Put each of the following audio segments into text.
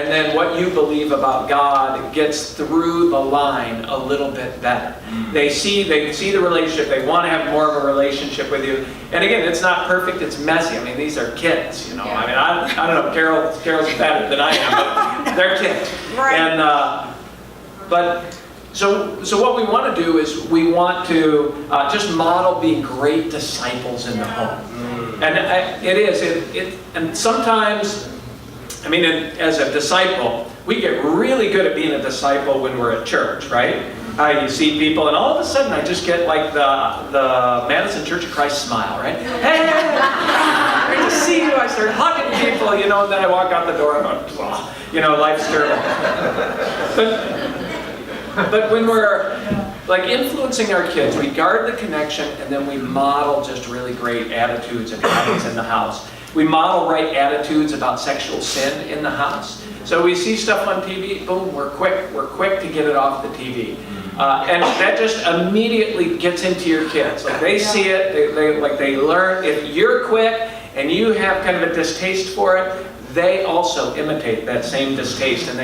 and then what you believe about God gets through the line a little bit better. They see the relationship. They want to have more of a relationship with you. And again, it's not perfect. It's messy. I mean, these are kids. You know. I mean, I don't know. Carol's better than I am, but they're kids. Right. And So what we want to do is we want to just model being great disciples in the home. And and sometimes, I mean, as a disciple, we get really good at being a disciple when we're at church, right? You see people, and all of a sudden I just get like the Madison Church of Christ smile, right? Hey, great to see you. I start hugging people, you know, and then I walk out the door and I'm going, oh, you know, life's terrible. But when we're like influencing our kids, we guard the connection and then we model just really great attitudes and habits in the house. We model right attitudes about sexual sin in the house. So we see stuff on TV, boom, we're quick to get it off the TV. And that just immediately gets into your kids. Like they see it, they learn. If you're quick and you have kind of a distaste for it, they also imitate that same distaste, and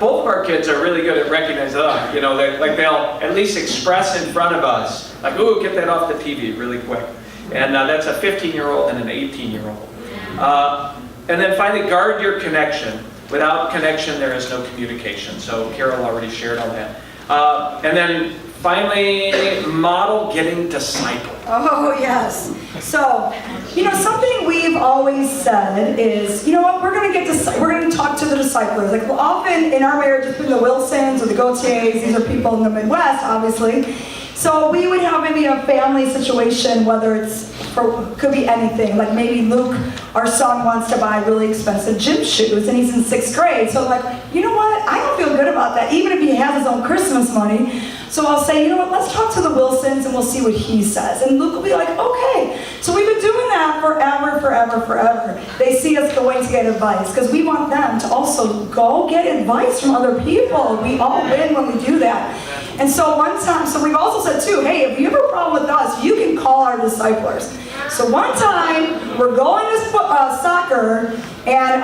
both of our kids are really good at recognizing, you know, they'll at least express in front of us, like, ooh, get that off the TV really quick. And that's a 15-year-old and an 18-year-old. And then finally, guard your connection. Without connection, there is no communication. So Carol already shared all that. And then finally, model getting discipled. Oh, yes. So, you know, something we've always said is, you know what, we're going to talk to the disciplers. Like, well, often in our marriage, it's been the Wilsons or the Gautiers. These are people in the Midwest, obviously. So we would have maybe a family situation, whether could be anything. Like maybe Luke, our son, wants to buy really expensive gym shoes, and he's in 6th grade. So I'm like, you know what? I don't feel good about that, even if he has his own Christmas money. So I'll say, you know what? Let's talk to the Wilsons, and we'll see what he says. And Luke will be like, okay. So we've been doing that forever. They see us going to get advice, because we want them to also go get advice from other people. We all win when we do that. And so one time, so we've also said too, hey, if you have a problem with us, you can call our disciplers. So one time, we're going to soccer, and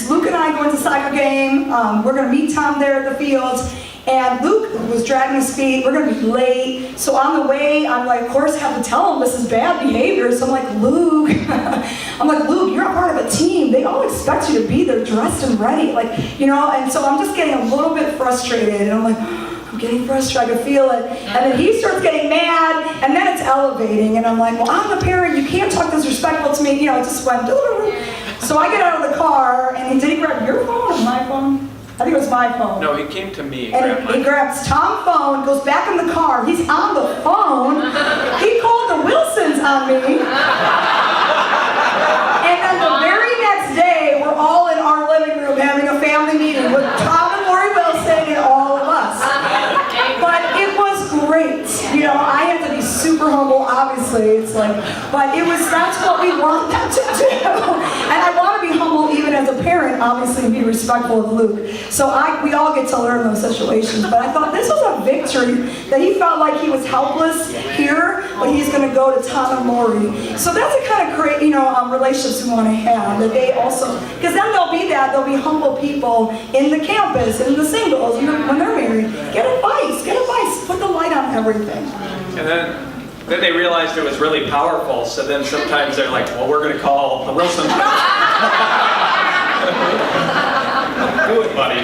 Luke and I go into soccer game. We're going to meet Tom there at the field. And Luke was dragging his feet. We're going to be late. So on the way, I'm like, of course, I have to tell him this is bad behavior. So I'm like, Luke, you're a part of a team. They all expect you to be there dressed and ready. Like, you know, and so I'm just getting a little bit frustrated. And I'm like, I'm getting frustrated. I can feel it. And then he starts getting mad. And then it's elevating. And I'm like, well, I'm a parent. You can't talk disrespectful to me. You know, it just went. So I get out of the car. And did he grab your phone or my phone? I think it was my phone. No, he came to me. And he grabs Tom's phone, goes back in the car. He's on the phone. He called the Wilsons on me. And then the very next day, we're all in our living room having a family meeting with Tom and Lori Wilson and all of us. But it was great. You know, I had to be super humble, obviously. It's like, but that's what we want them to do. And I want to be humble even as a parent, obviously, and be respectful of Luke. So we all get to learn those situations. But I thought this was a victory, that he felt like he was helpless here, but he's going to go to Tom and Lori. So that's the kind of great, you know, relationships we want to have. That they also, because then they'll be humble people in the campus, and the singles, you know, when they're married. Get advice, put the light on everything. And then they realized it was really powerful, so then sometimes they're like, well, we're going to call the Wilsons. Do it, buddy.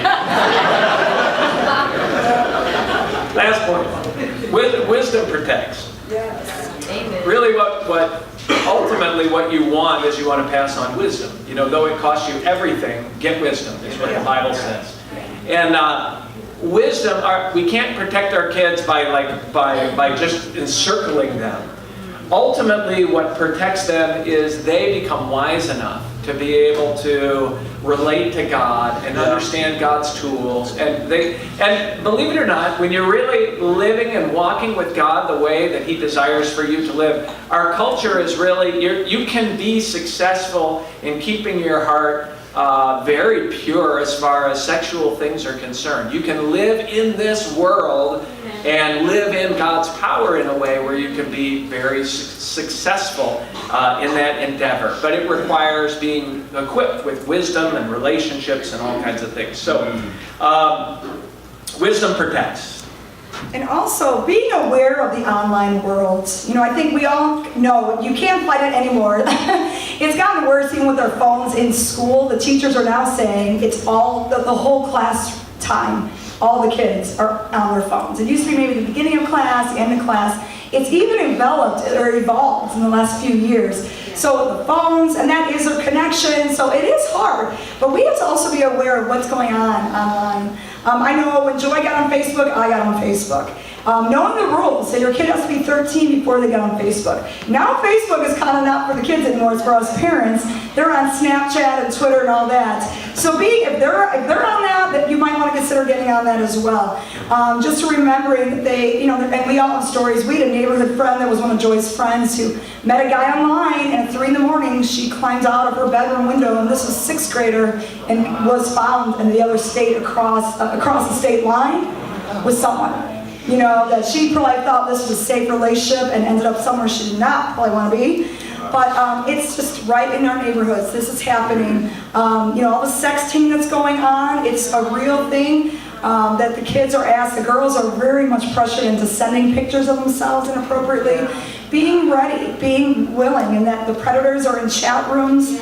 Last point. Wisdom protects. Yes. Amen. Really ultimately what you want is you want to pass on wisdom. You know, though it costs you everything, get wisdom, is what the Bible says. And wisdom, we can't protect our kids by just encircling them. Ultimately, what protects them is they become wise enough to be able to relate to God and understand God's tools. And believe it or not, when you're really living and walking with God the way that He desires for you to live, our culture is really, you can be successful in keeping your heart very pure as far as sexual things are concerned. You can live in this world and live in God's power in a way where you can be very successful in that endeavor. But it requires being equipped with wisdom and relationships and all kinds of things. So, wisdom protects. And also being aware of the online world. You know, I think we all know you can't fight it anymore. It's gotten worse even with our phones in school. The teachers are now saying it's all, the whole class time, all the kids are on their phones. It used to be maybe the beginning of class, the end of class. It's even enveloped or evolved in the last few years. So the phones, and that is a connection, so it is hard. But we have to also be aware of what's going on online. I know when Joy got on Facebook, I got on Facebook. Knowing the rules, so your kid has to be 13 before they get on Facebook. Now Facebook is kind of not for the kids anymore, it's for us parents. They're on Snapchat and Twitter and all that. So if they're on that you might want to consider getting on that as well. Just remembering that they, you know, and we all have stories. We had a neighborhood friend that was one of Joy's friends who met a guy online, and at 3 in the morning she climbed out of her bedroom window, and this was a 6th grader, and was found in the other state across the state line with someone. You know, that she probably thought this was a safe relationship and ended up somewhere she did not probably want to be. But it's just right in our neighborhoods. This is happening. You know, all the sexting that's going on, it's a real thing that the kids are asked. The girls are very much pressured into sending pictures of themselves inappropriately. Being ready, being willing, and that the predators are in chat rooms.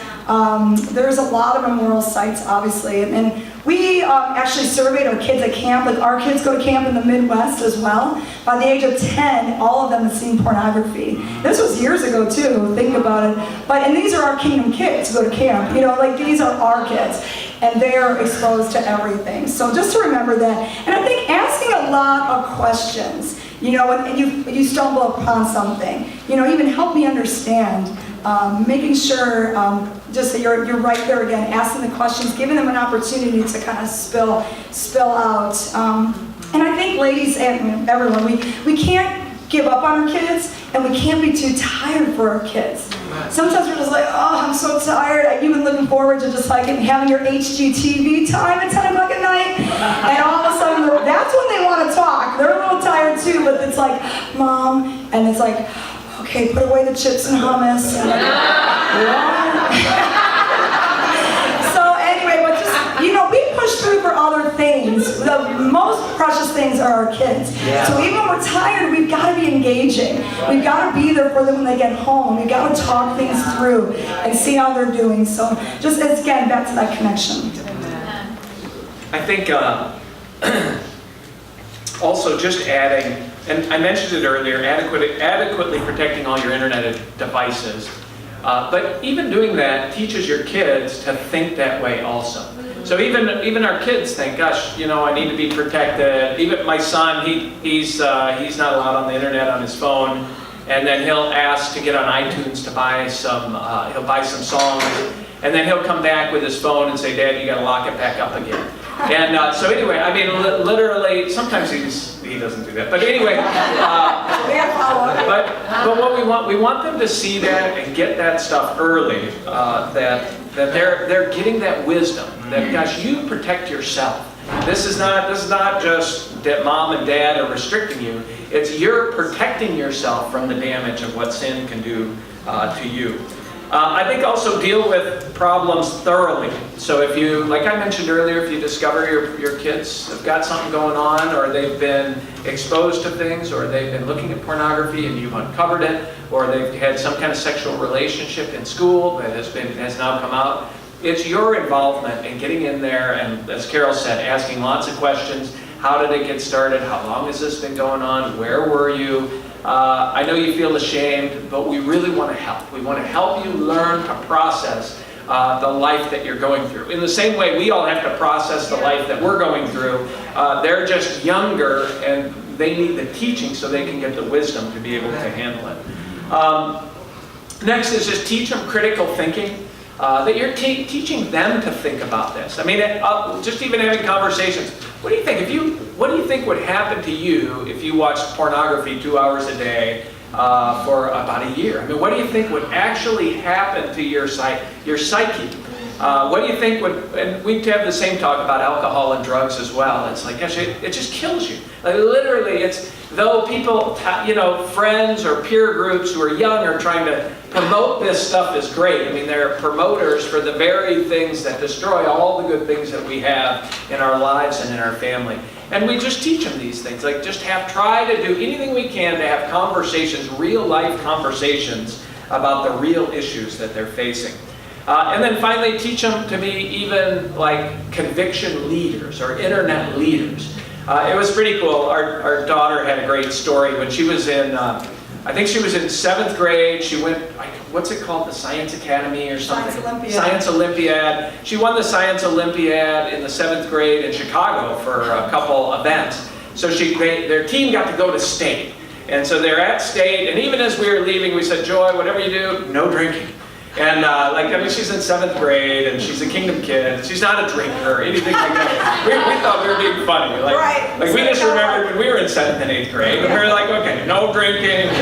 There's a lot of immoral sites, obviously. And we actually surveyed our kids at camp. Like, our kids go to camp in the Midwest as well. By the age of 10, all of them have seen pornography. This was years ago too, think about it. And these are our kingdom kids who go to camp. You know, like, these are our kids. And they're exposed to everything. So just to remember that. And I think asking a lot of questions, you know, when you stumble upon something, you know, even help me understand. Making sure just that you're right there again, asking the questions, giving them an opportunity to kind of spill out. And I think, ladies and everyone, we can't give up on our kids, and we can't be too tired for our kids. Sometimes we're just like, oh, I'm so tired. You've been looking forward to just like having your HGTV time at 10 o'clock at night, and all of a sudden, that's when they want to talk. They're a little tired too, but it's like, Mom, and it's like, okay, put away the chips and hummus. So anyway, but just, you know, we push through for other things. The most precious things are our kids. Yeah. So even when we're tired, we've got to be engaging. We've got to be there for them when they get home. We've got to talk things through and see how they're doing. So just, again, back to that connection. I think also just adding, and I mentioned it earlier, adequately protecting all your internet devices. But even doing that teaches your kids to think that way also. So even our kids think, gosh, you know, I need to be protected. Even my son, he's not allowed on the internet on his phone, and then he'll ask to get on iTunes to buy he'll buy some songs, and then he'll come back with his phone and say, Dad, you got to lock it back up again. And so anyway, I mean, literally, sometimes he doesn't do that. But anyway, but what we want them to see that and get that stuff early, that they're getting that wisdom. That, gosh, you protect yourself. This is not just that Mom and Dad are restricting you. It's you're protecting yourself from the damage of what sin can do to you. I think also deal with problems thoroughly. So if you, like I mentioned earlier, if you discover your kids have got something going on, or they've been exposed to things, or they've been looking at pornography and you've uncovered it, or they've had some kind of sexual relationship in school that has now come out, it's your involvement in getting in there and, as Carol said, asking lots of questions. How did it get started? How long has this been going on? Where were you? I know you feel ashamed, but we really want to help. We want to help you learn to process the life that you're going through. In the same way we all have to process the life that we're going through, they're just younger and they need the teaching so they can get the wisdom to be able to handle it. Next is just teach them critical thinking. That you're teaching them to think about this. I mean, just even having conversations. What do you think? What do you think would happen to you if you watched pornography 2 hours a day for about a year? I mean, what do you think would actually happen to your psyche? What do you think would, and we have the same talk about alcohol and drugs as well. It's like, gosh, it just kills you. Like literally, it's, though people, friends or peer groups who are young are trying to promote this stuff is great. I mean, they're promoters for the very things that destroy all the good things that we have in our lives and in our family. And we just teach them these things. Like just try to do anything we can to have conversations, real life conversations about the real issues that they're facing. And then finally teach them to be even like conviction leaders or internet leaders. It was pretty cool. Our daughter had a great story when she was in, I think she was in 7th grade. She went, what's it called, the Science Academy or something? Science Olympiad. Science Olympiad. She won the Science Olympiad in the 7th grade in Chicago for a couple events. So their team got to go to state. And so they're at state, and even as we were leaving, we said, Joy, whatever you do, no drinking. And she's in 7th grade, and she's a Kingdom kid. She's not a drinker or anything like that. We thought we were being funny. Like we just remembered when we were in 7th and 8th grade, and we were like, okay, no drinking.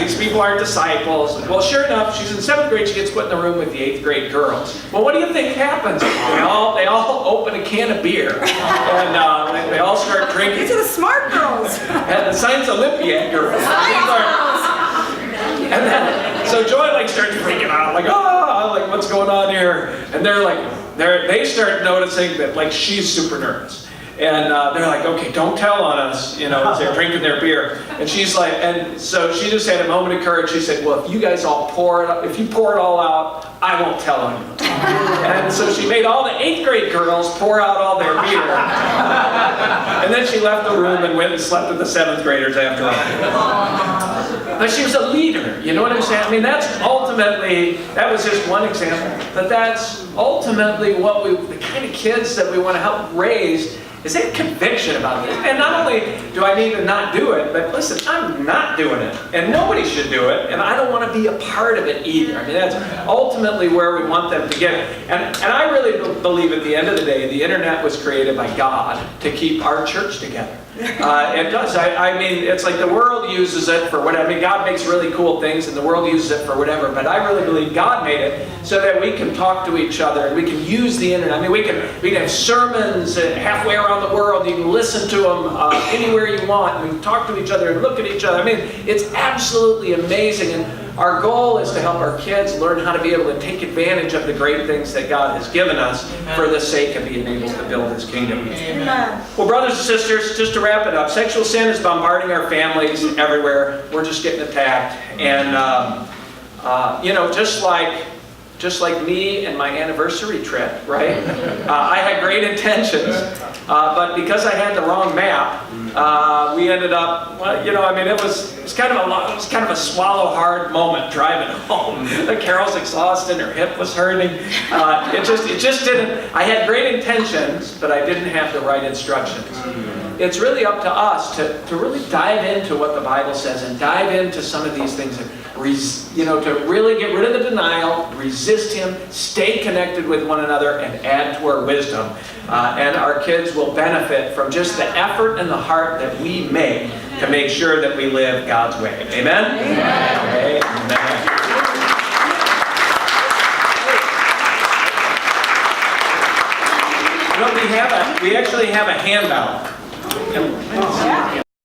These people aren't disciples. Well, sure enough, she's in 7th grade. She gets put in the room with the 8th grade girls. Well, what do you think happens? They all open a can of beer, and they all start drinking. These are the smart girls. And the Science Olympiad girls. And then, so Joy starts freaking out, what's going on here? And they start noticing that she's super nervous. And they're like, okay, don't tell on us, as they're drinking their beer. And she's like, and so she just had a moment of courage. She said, well, if you guys all pour it all out, I won't tell on you. And so she made all the 8th grade girls pour out all their beer. And then she left the room and went and slept with the 7th graders after all. But she was a leader, you know what I'm saying? I mean, that was just one example. But that's ultimately the kind of kids that we want to help raise, is that conviction about this. And not only do I need to not do it, but listen, I'm not doing it. And nobody should do it, and I don't want to be a part of it either. I mean, that's ultimately where we want them to get it. And I really believe at the end of the day, the internet was created by God to keep our church together. It does. I mean, it's like the world uses it for whatever. I mean, God makes really cool things, and the world uses it for whatever. But I really believe God made it so that we can talk to each other and we can use the internet. I mean, we can have sermons halfway around the world. You can listen to them anywhere you want. We can talk to each other and look at each other. I mean, it's absolutely amazing. And our goal is to help our kids learn how to be able to take advantage of the great things that God has given us for the sake of being able to build His kingdom. Amen. Well, brothers and sisters, just to wrap it up, sexual sin is bombarding our families everywhere. We're just getting attacked. And, just like me and my anniversary trip, right? I had great intentions, but because I had the wrong map, we ended up, it was kind of a swallow hard moment driving home. Carol's exhausted, her hip was hurting. It just didn't. I had great intentions, but I didn't have the right instructions. It's really up to us to really dive into what the Bible says and dive into some of these things and to really get rid of the denial, resist him, stay connected with one another, and add to our wisdom. And our kids will benefit from just the effort and the heart that we make to make sure that we live God's way. Amen? Amen. Amen. We actually have a handout.